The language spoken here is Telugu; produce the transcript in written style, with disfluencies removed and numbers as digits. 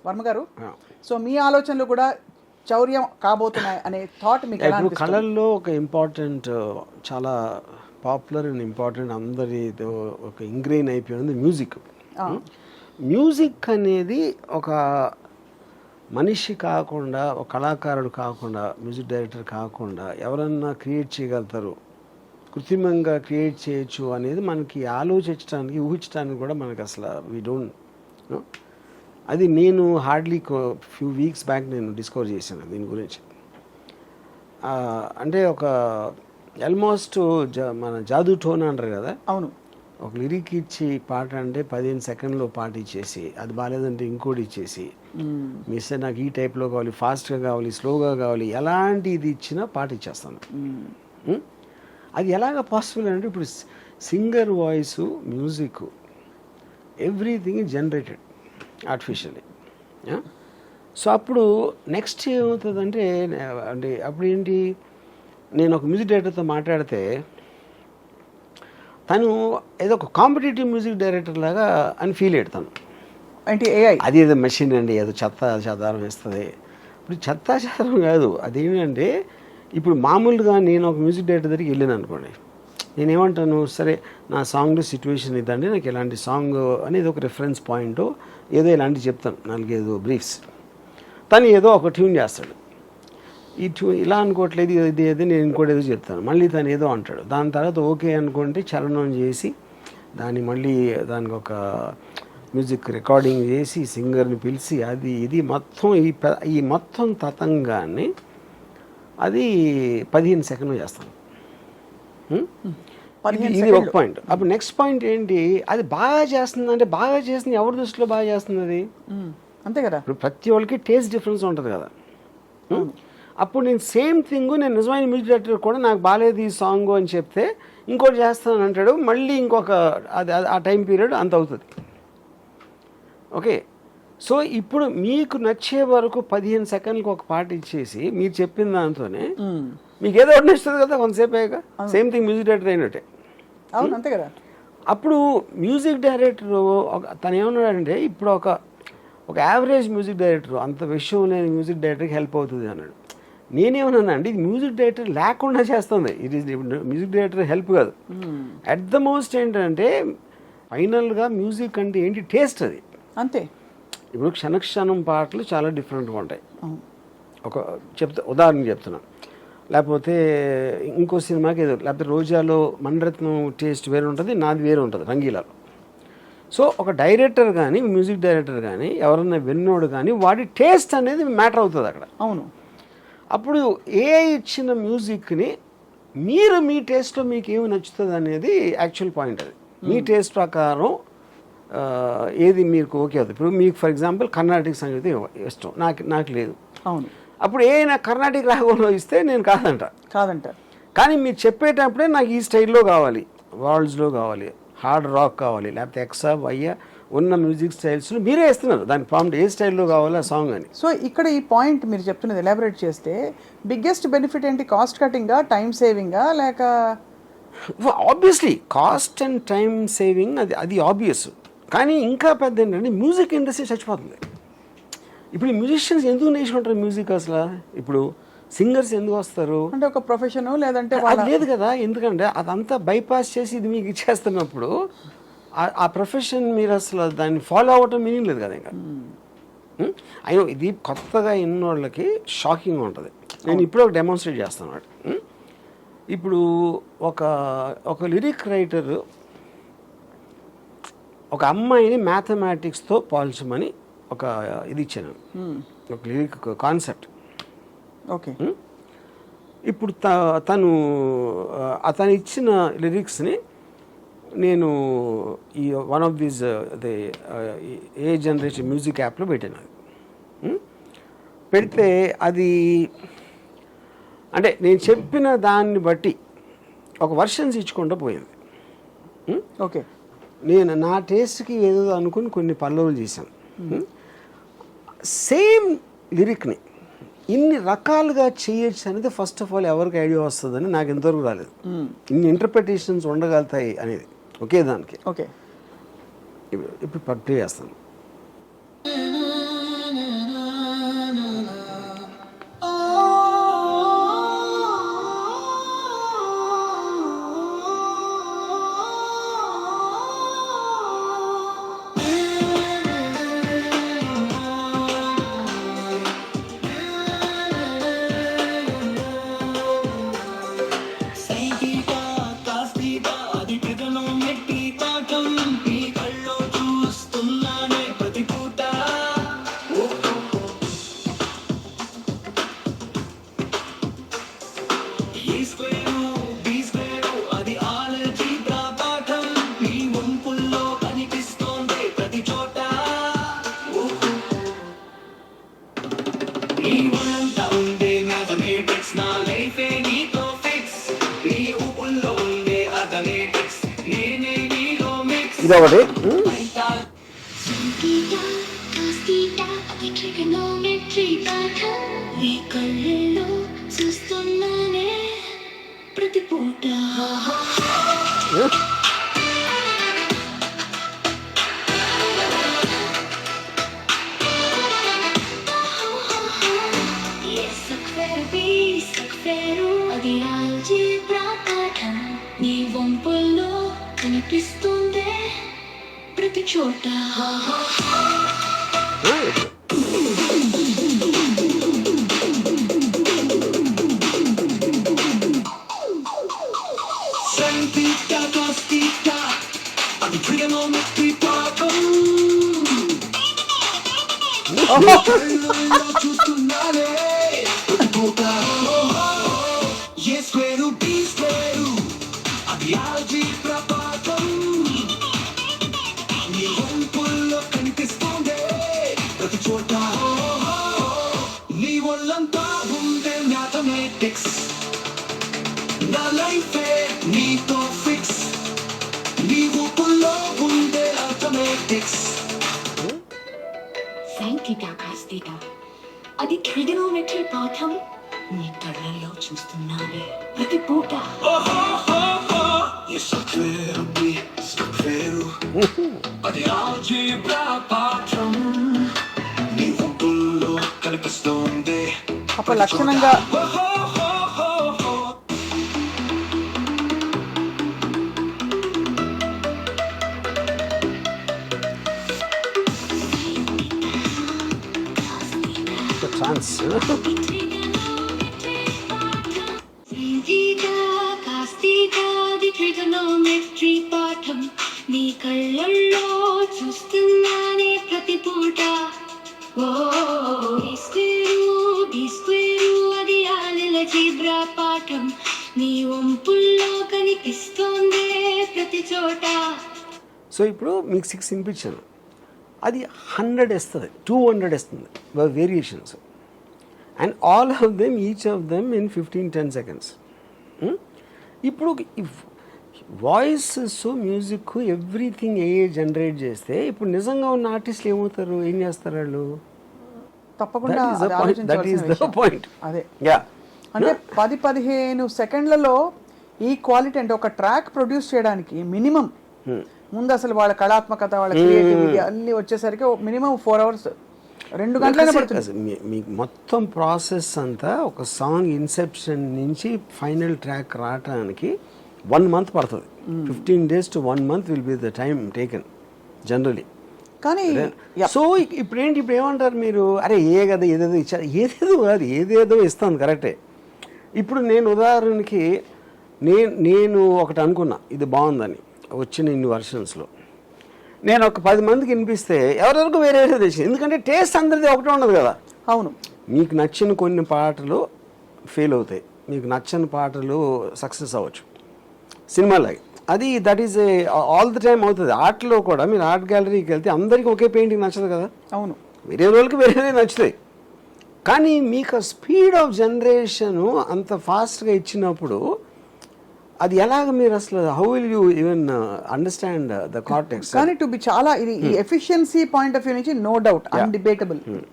వర్మ గారు, సో మీ ఆలోచనలు కూడా చౌర్యం కాబోతున్నాయి అనే థాట్ మీకు ఎలా ఇప్పుడు అనిపిస్తుంది? కళల్లో ఒక ఇంపార్టెంట్, చాలా పాపులర్ అండ్ ఇంపార్టెంట్, అందరి ఒక ఇంగ్రెయిన్ అయిపోయింది మ్యూజిక్. మ్యూజిక్ అనేది ఒక మనిషి కాకుండా, ఒక కళాకారుడు కాకుండా, మ్యూజిక్ డైరెక్టర్ కాకుండా ఎవరన్నా క్రియేట్ చేయగలుగుతారు, కృత్రిమంగా క్రియేట్ చేయొచ్చు అనేది మనకి ఆలోచించడానికి, ఊహించడానికి కూడా మనకి అసలు వీ డోంట్ నో. అది నేను హార్డ్లీ ఫ్యూ వీక్స్ బ్యాక్ నేను డిస్కవర్ చేశాను దీని గురించి. అంటే ఒక ఆల్మోస్ట్ మన జాదూ టోన్ అంటారు కదా, అవును, ఒక లిరిక్ ఇచ్చి పాట అంటే 15 సెకండ్లో పాట ఇచ్చేసి, అది బాగాలేదంటే ఇంకోటి ఇచ్చేసి, మిస్ నాకు ఈ టైప్లో కావాలి, ఫాస్ట్గా కావాలి, స్లోగా కావాలి, ఎలాంటి ఇది ఇచ్చినా పాట ఇచ్చేస్తాను. అది ఎలాగ పాసిబుల్ అంటే ఇప్పుడు singer voice, music, everything is generated artificially. So అప్పుడు నెక్స్ట్ ఏమవుతుందంటే, అంటే అప్పుడు ఏంటి, నేను ఒక మ్యూజిక్ డైరెక్టర్తో మాట్లాడితే తను ఏదో ఒక కాంపిటేటివ్ మ్యూజిక్ డైరెక్టర్ లాగా అని ఫీల్ అయ్యాడు. అంటే ఏఐ అది ఏదో మెషిన్ అండి, ఏదో చెత్త చెదారం వేస్తుంది. ఇప్పుడు చెత్త చెదారం కాదు, అదేంటంటే ఇప్పుడు మామూలుగా నేను ఒక మ్యూజిక్ డైరెక్టర్ దగ్గరికి వెళ్ళాను అనుకోండి, నేనేమంటాను, సరే నా సాంగ్లో సిచ్యువేషన్ ఇదండి, నాకు ఇలాంటి సాంగ్ అనేది ఒక రిఫరెన్స్ పాయింట్, ఏదో ఇలాంటివి చెప్తాను, 4-5 బ్రీఫ్స్. తను ఏదో ఒక ట్యూన్ చేస్తాడు, ఈ ట్యూన్ ఇలా అనుకోవట్లేదు, ఇది ఏదో నేను ఇంకోటి ఏదో చెప్తాను, మళ్ళీ తను ఏదో అంటాడు. దాని తర్వాత ఓకే అనుకుంటే చలనం చేసి దాన్ని మళ్ళీ దానికి ఒక మ్యూజిక్ రికార్డింగ్ చేసి సింగర్ని పిలిచి అది ఇది మొత్తం ఈ మొత్తం తతంగాన్ని అది 15 సెకండ్లు చేస్తాను. ఇది ఒక పాయింట్. అప్పుడు నెక్స్ట్ పాయింట్ ఏంటి, అది బాగా చేస్తుంది అంటే, బాగా చేస్తుంది ఎవరి దృష్టిలో బాగా చేస్తుంది అది, అంతే కదా. ఇప్పుడు ప్రతి వాళ్ళకి టేస్ట్ డిఫరెన్స్ ఉంటుంది కదా. అప్పుడు నేను సేమ్ థింగ్, నేను నిజమైన మ్యూజిక్ డైరెక్టర్ కూడా నాకు బాగాలేదు ఈ సాంగ్ అని చెప్తే ఇంకోటి చేస్తాను అంటాడు, మళ్ళీ ఇంకొక అది ఆ టైం పీరియడ్ అంత అవుతుంది. ఓకే, సో ఇప్పుడు మీకు నచ్చే వరకు 15 సెకండ్లకు ఒక పాట ఇచ్చేసి మీరు చెప్పిన దాంతోనే మీకు ఏదో ఒకటి నచ్చుతుంది కదా కొంతసేపు అయ్యాక. సేమ్ థింగ్ మ్యూజిక్ డైరెక్టర్ అయినట్టే. అవును, అంతే కదా. అప్పుడు మ్యూజిక్ డైరెక్టర్ తను ఏమన్నాడంటే, ఇప్పుడు ఒక యావరేజ్ మ్యూజిక్ డైరెక్టర్, అంత విషయం లేని మ్యూజిక్ డైరెక్టర్కి హెల్ప్ అవుతుంది అన్నాడు. నేనేమన్నా అండి, ఇది మ్యూజిక్ డైరెక్టర్ లేకుండా చేస్తుంది, ఇది మ్యూజిక్ డైరెక్టర్ హెల్ప్ కాదు. అట్ ద మోస్ట్ ఏంటంటే ఫైనల్గా మ్యూజిక్ అంటే ఏంటి, టేస్ట్ అది అంతే. ఇప్పుడు క్షణక్షణం పాటలు చాలా డిఫరెంట్గా ఉంటాయి. ఉదాహరణ చెప్తున్నా, లేకపోతే ఇంకో సినిమాకి ఏదో, లేకపోతే రోజాలో మణిరత్నం టేస్ట్ వేరే ఉంటుంది, నాది వేరే ఉంటుంది రంగీలాలో. సో ఒక డైరెక్టర్ కానీ, మ్యూజిక్ డైరెక్టర్ కానీ, ఎవరన్నా విన్నోడు కానీ, వాడి టేస్ట్ అనేది మ్యాటర్ అవుతుంది అక్కడ. అవును. అప్పుడు ఏ ఇచ్చిన మ్యూజిక్ని మీరు మీ టేస్ట్లో మీకు ఏమి నచ్చుతుంది అనేది యాక్చువల్ పాయింట్. అది మీ టేస్ట్ ప్రకారం ఏది మీకు ఓకే అవుతుంది. ఇప్పుడు మీకు ఫర్ ఎగ్జాంపుల్ కర్ణాటక సంగీతం ఇష్టం, నాకు లేదు. అవును. అప్పుడు కర్ణాటక రాగంలో ఇస్తే నేను కాదంట. కానీ మీరు చెప్పేటప్పుడే నాకు ఈ స్టైల్లో కావాలి, వాల్స్లో కావాలి, హార్డ్ రాక్ కావాలి, లేకపోతే ఎక్సా వయ్య ఉన్న మ్యూజిక్ స్టైల్స్లో మీరే ఇస్తున్నారు దానికి ప్రాంప్ట్ ఏ స్టైల్లో కావాలో ఆ సాంగ్ అని. సో ఇక్కడ ఈ పాయింట్ మీరు చెప్తున్నది ఎలాబరేట్ చేస్తే బిగ్గెస్ట్ బెనిఫిట్ ఏంటి, కాస్ట్ కటింగా, టైం సేవింగా, లేక? Obviously cost and time saving, అది ఆబ్వియస్. కానీ ఇంకా పెద్ద ఏంటంటే మ్యూజిక్ ఇండస్ట్రీ చచ్చిపోతుంది. ఇప్పుడు ఈ మ్యూజిషియన్స్ ఎందుకు నేర్చుకుంటారు మ్యూజిక్ అసలు? ఇప్పుడు సింగర్స్ ఎందుకు వస్తారు అంటే ఒక ప్రొఫెషన్ లేదంటే అది లేదు కదా. ఎందుకంటే అదంతా బైపాస్ చేసి ఇది మీకు ఇచ్చేస్తున్నప్పుడు ఆ ప్రొఫెషన్ మీరు అసలు దాన్ని ఫాలో అవ్వటం మీనింగ్ లేదు కదా. ఇంకా అయినా ఇది కొత్తగా ఎన్నోళ్ళకి షాకింగ్ ఉంటుంది. నేను ఇప్పుడు ఒక డెమాన్స్ట్రేట్ చేస్తాను అన్నమాట. ఇప్పుడు ఒక లిరిక్ రైటర్ ఒక అమ్మాయిని మ్యాథమెటిక్స్తో పోల్చమని ఒక ఇది ఇచ్చాను, ఒక లిరిక్ కాన్సెప్ట్. ఓకే. ఇప్పుడు అతను ఇచ్చిన లిరిక్స్ని నేను ఈ one of these A generation music యాప్లో పెట్టాను. పెడితే అది అంటే నేను చెప్పిన దాన్ని బట్టి ఒక వర్షన్స్ ఇచ్చుకుంటూ పోయింది. ఓకే. నేను నా టేస్ట్కి ఏదో అనుకుని కొన్ని పల్లవులు చేశాను. సేమ్ లిరిక్ని ఇన్ని రకాలుగా చేయొచ్చు అనేది ఫస్ట్ ఆఫ్ ఆల్ ఎవరికి ఐడియా వస్తుందని నాకు ఎంతవరకు రాలేదు. ఇన్ని ఇంటర్ప్రిటేషన్స్ ఉండగలుగుతాయి అనేది ఒకే దానికి. ఓకే. ఇప్పుడు పట్టు చేస్తాను. నీ ఒళ్ళంతా ఉండే మ్యాథమెటిక్స్ నా లైఫే నీతో ఫిక్స్ నీ ఊపుల్లో ఉండే అథమెటిక్స్ నేనే నీలో మిక్స్ ఇదొకటి సంగీత కాస్తీట అది ట్రిగనోమెట్రీ పాఠం నీ కళ్ళల్లో చూస్తున్నానే ప్రతి పూట అది ఆల్జీబ్రా పాఠం నీ వంపుల్లో కనిపిస్తుందే ప్రతి చోట సంగీత కాస్తీట అది ట్రిగనోమెట్రీ పాఠం కళ్ళల్లో చూస్తున్నానే ప్రతి పూట ఏ స్క్వేరు బి స్క్వేరు అది ఆల్జీబ్రా పాఠం నీ వంపుల్లో కనిపిస్తుందే ప్రతి చోట నీ ఒళ్ళంతా ఉండే మ్యాథమెటిక్స్ నా లైఫే నీతో ఫిక్స్ నీ ఊపుల్లో ఉండే అథమెటిక్స్ సంగీత కాస్తీట అది ట్రిగనోమెట్రీ పాఠం నీ కళ్ళల్లో చూస్తున్నానే ప్రతి పూట ఏ స్క్వేరు బి స్క్వేరు అది ఆల్జీబ్రా పాఠం నీ వంపుల్లో కనిపిస్తోంది ఒక లక్షణంగా ఛాన్స్ సంగీత కాస్తీట అది ట్రిగనోమెట్రీ పాఠం నీ కళ్ళల్లో చూస్తున్నానే ప్రతి పూట ఓ బి స్క్వేరు అది ఆల్జీబ్రా పాఠం నీ వంపుల్లో కనిపిస్తోందే ప్రతి చోట. సో ఇప్పుడు మీకు 6 వినిపించాను, అది 100 ఇస్తుంది, 200 ఇస్తుంది variations, and all of them each of them in 15-10 seconds. ఇప్పుడు వాయిస్ మ్యూజిక్ ఎవ్రీథింగ్ జనరేట్ చేస్తే ఇప్పుడు నిజంగా ఉన్న ఆర్టిస్టులు ఏమవుతారు, ఏం చేస్తారు వాళ్ళు? తప్పకుండా That is the అది point. That is ఆలోచించాల్సిన the విషయం. point. అదే Yeah. అంటే 10-15 సెకండ్లలో ఈ క్వాలిటీ అంటే ఒక ట్రాక్ ప్రొడ్యూస్ చేయడానికి మినిమం ముందు అసలు వాళ్ళ కళాత్మకత వాళ్ళ క్రియేటివిటీ అన్ని వచ్చేసరికి మినిమం 4 hours 2 గంటలైనా పడుతుంది. మీకు మొత్తం ప్రాసెస్ అంతా ఒక సాంగ్ ఇన్సెప్షన్ నుంచి ఫైనల్ ట్రాక్ రావడానికి 1 month పడుతుంది. 15 days to 1 month will be the time taken generally. కానీ సో ఇప్పుడు ఏమంటారు మీరు, అరే కదా ఏదేదో ఇచ్చారు, ఏదేదో కాదు, ఏదేదో ఇస్తాను కరెక్టే. ఇప్పుడు నేను ఉదాహరణకి నేను ఒకటి అనుకున్నా ఇది బాగుందని వచ్చిన ఇన్ని వర్షన్స్లో, నేను ఒక 10 మందికి వినిపిస్తే ఎవరెవరికి వేరే తెచ్చింది, ఎందుకంటే టేస్ట్ అందరిది ఒకటే ఉండదు కదా. అవును, మీకు నచ్చిన కొన్ని పాటలు ఫెయిల్ అవుతాయి, మీకు నచ్చని పాటలు సక్సెస్ అవ్వచ్చు సినిమాలాగే. అది that is all the time అవుతుంది. ఆర్ట్లో కూడా మీరు ఆర్ట్ గ్యాలరీకి వెళ్తే అందరికీ ఒకే పెయింటింగ్ నచ్చదు కదా, అవును, వేరే వాళ్ళకి వేరే నచ్చుతాయి. కానీ మీకు స్పీడ్ ఆఫ్ జనరేషను అంత ఫాస్ట్గా ఇచ్చినప్పుడు అది ఎలాగ మీరు అసలు how will you even understand the cortex? కానీ టు బి చాలా ఇది ఎఫిషియన్సీ పాయింట్ ఆఫ్ వ్యూ నుంచి నో డౌట్ అన్డిబేటబుల్.